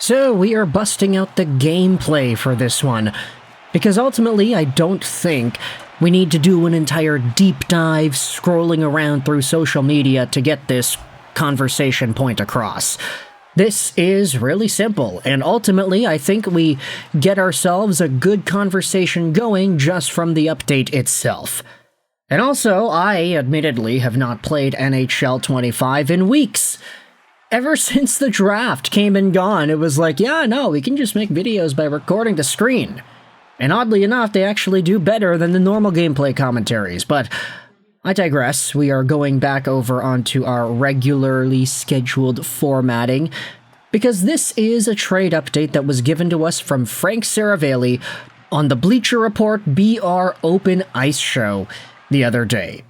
So we are busting out the gameplay for this one, because ultimately I don't think we need to do an entire deep dive scrolling around through social media to get this conversation point across. This is really simple, and ultimately I think we get ourselves a good conversation going just from the update itself. And also, I admittedly have not played NHL 25 in weeks. Ever since the draft came and gone, it was like, yeah, no, we can just make videos by recording the screen. And oddly enough, they actually do better than the normal gameplay commentaries, but I digress. We are going back over onto our regularly scheduled formatting, because this is a trade update that was given to us from Frank Seravalli on the Bleacher Report BR Open Ice Show the other day.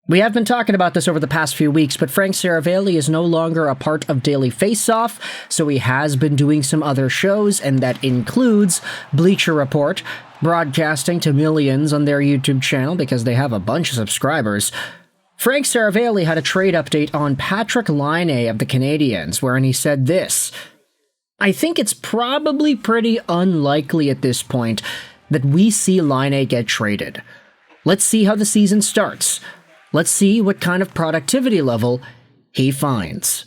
We have been talking about this over the past few weeks, but Frank Seravalli is no longer a part of Daily Faceoff, so he has been doing some other shows, and that includes Bleacher Report, broadcasting to millions on their YouTube channel because they have a bunch of subscribers. Frank Seravalli had a trade update on Patrik Laine of the Canadiens, wherein he said this: I think it's probably pretty unlikely at this point that we see Laine get traded. Let's see how the season starts. Let's see what kind of productivity level he finds.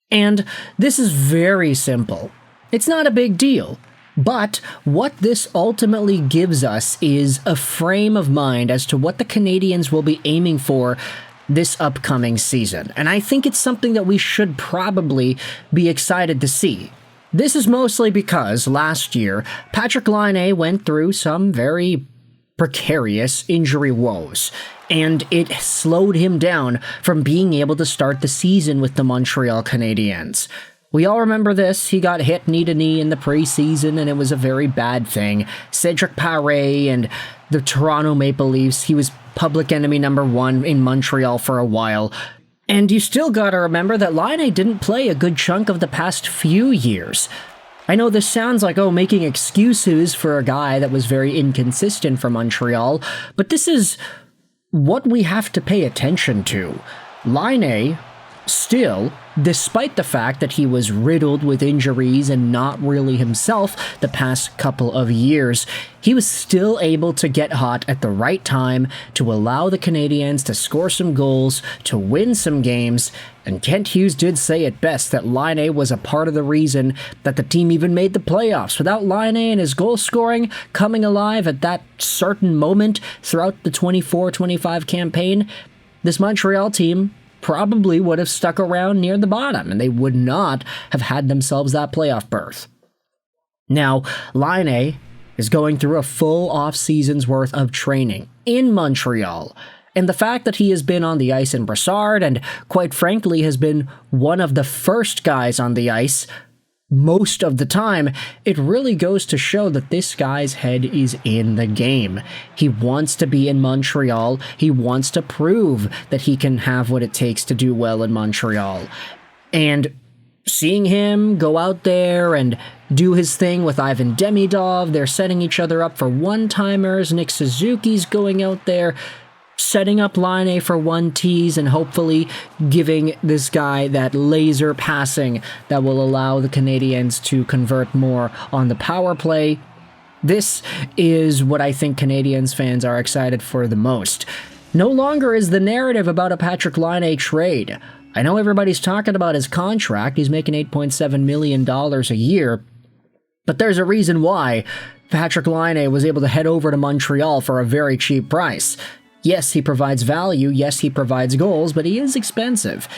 And this is very simple. It's not a big deal. But what this ultimately gives us is a frame of mind as to what the Canadiens will be aiming for this upcoming season. And I think it's something that we should probably be excited to see. This is mostly because last year, Patrik Laine went through some very precarious injury woes, and it slowed him down from being able to start the season with the Montreal Canadiens. We all remember this. He got hit knee to knee in the preseason, and it was a very bad thing. Cedric Paré and the Toronto Maple Leafs, he was public enemy number one in Montreal for a while. And you still gotta remember that Laine didn't play a good chunk of the past few years. I know this sounds like, making excuses for a guy that was very inconsistent for Montreal, but this is what we have to pay attention to. Laine, still, despite the fact that he was riddled with injuries and not really himself the past couple of years, he was still able to get hot at the right time to allow the Canadiens to score some goals, to win some games, and Kent Hughes did say it best that Laine was a part of the reason that the team even made the playoffs. Without Laine and his goal scoring coming alive at that certain moment throughout the 24-25 campaign, this Montreal team probably would have stuck around near the bottom, and they would not have had themselves that playoff berth. Now, Laine is going through a full off-season's worth of training in Montreal, and the fact that he has been on the ice in Brassard, and quite frankly has been one of the first guys on the ice most of the time, it really goes to show that this guy's head is in the game. He wants to be in Montreal. He wants to prove that he can have what it takes to do well in Montreal. And seeing him go out there and do his thing with Ivan Demidov, they're setting each other up for one-timers. Nick Suzuki's going out there, setting up Laine for one tease and hopefully giving this guy that laser passing that will allow the Canadiens to convert more on the power play. This is what I think Canadiens fans are excited for the most. No longer is the narrative about a Patrik Laine trade. I know everybody's talking about his contract. He's making $8.7 million a year. But there's a reason why Patrik Laine was able to head over to Montreal for a very cheap price. Yes, he provides value, yes, he provides goals, but he is expensive.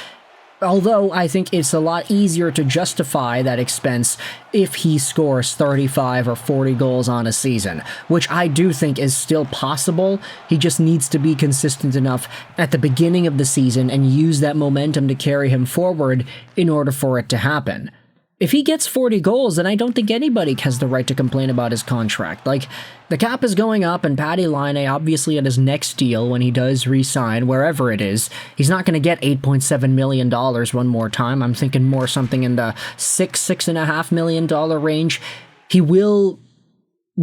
Although I think it's a lot easier to justify that expense if he scores 35 or 40 goals on a season, which I do think is still possible. He just needs to be consistent enough at the beginning of the season and use that momentum to carry him forward in order for it to happen. If he gets 40 goals, then I don't think anybody has the right to complain about his contract. Like, the cap is going up, and Patty Laine, obviously at his next deal, when he does re-sign, wherever it is, he's not going to get $8.7 million one more time. I'm thinking more something in the $6.5 million range. He will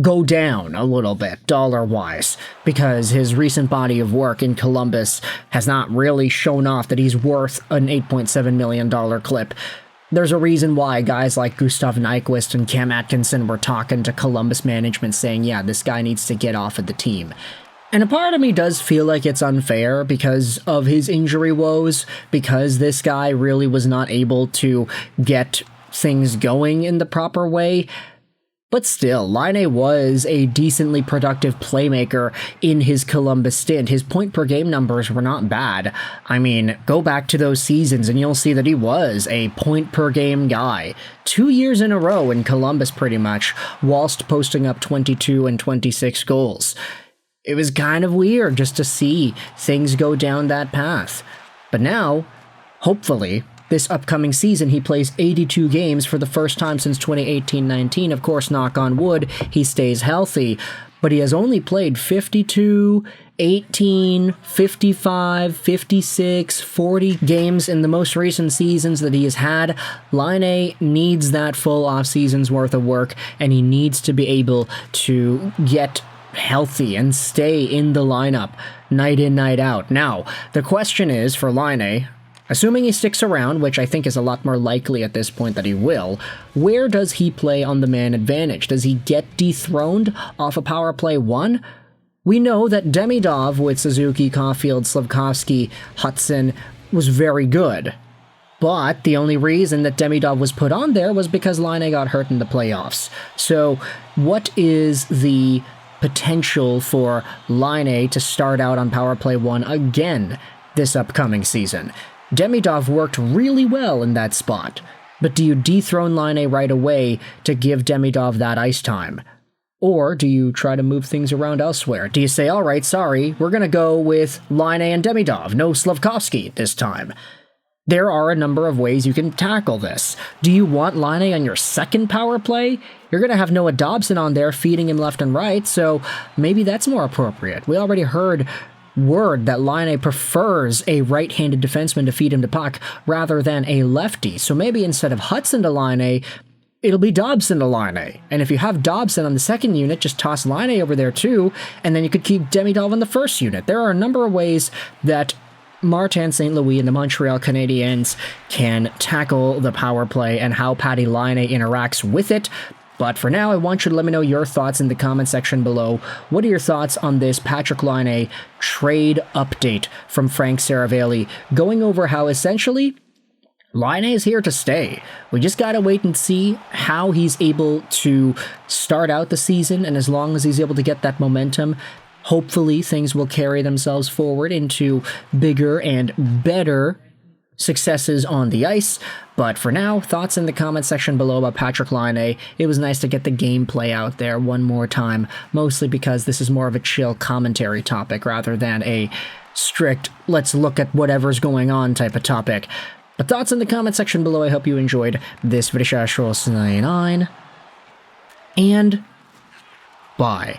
go down a little bit, dollar-wise, because his recent body of work in Columbus has not really shown off that he's worth an $8.7 million clip. There's a reason why guys like Gustav Nyquist and Cam Atkinson were talking to Columbus management saying, yeah, this guy needs to get off of the team. And a part of me does feel like it's unfair because of his injury woes, because this guy really was not able to get things going in the proper way. But still, Laine was a decently productive playmaker in his Columbus stint. His point-per-game numbers were not bad. I mean, go back to those seasons and you'll see that he was a point-per-game guy. 2 years in a row in Columbus, pretty much, whilst posting up 22 and 26 goals. It was kind of weird just to see things go down that path. But now, hopefully, this upcoming season, he plays 82 games for the first time since 2018-19. Of course, knock on wood, he stays healthy, but he has only played 52, 18, 55, 56, 40 games in the most recent seasons that he has had. Laine needs that full off-season's worth of work, and he needs to be able to get healthy and stay in the lineup night in, night out. Now, the question is for Laine, assuming he sticks around, which I think is a lot more likely at this point that he will, where does he play on the man advantage? Does he get dethroned off a power play 1? We know that Demidov with Suzuki, Caulfield, Slafkovsky, Hudson was very good. But the only reason that Demidov was put on there was because Laine got hurt in the playoffs. So what is the potential for Laine to start out on power play 1 again this upcoming season? Demidov worked really well in that spot, but do you dethrone Laine right away to give Demidov that ice time? Or do you try to move things around elsewhere? Do you say, all right, sorry, we're going to go with Laine and Demidov, no Slafkovsky this time? There are a number of ways you can tackle this. Do you want Laine on your second power play? You're going to have Noah Dobson on there feeding him left and right, so maybe that's more appropriate. We already heard word that Laine prefers a right-handed defenseman to feed him the puck rather than a lefty. So maybe instead of Hudson to Laine, it'll be Dobson to Laine. And if you have Dobson on the second unit, just toss Laine over there too, and then you could keep Demidov on the first unit. There are a number of ways that Martin St. Louis and the Montreal Canadiens can tackle the power play and how Patty Laine interacts with it. But for now, I want you to let me know your thoughts in the comment section below. What are your thoughts on this Patrik Laine trade update from Frank Seravalli, going over how essentially Laine is here to stay. We just gotta wait and see how he's able to start out the season, and as long as he's able to get that momentum, hopefully things will carry themselves forward into bigger and better successes on the ice. But for now, thoughts in the comment section below about Patrik Laine. It was nice to get the gameplay out there one more time, mostly because this is more of a chill commentary topic rather than a strict let's look at whatever's going on type of topic. But thoughts in the comment section below. I hope you enjoyed this video. And bye.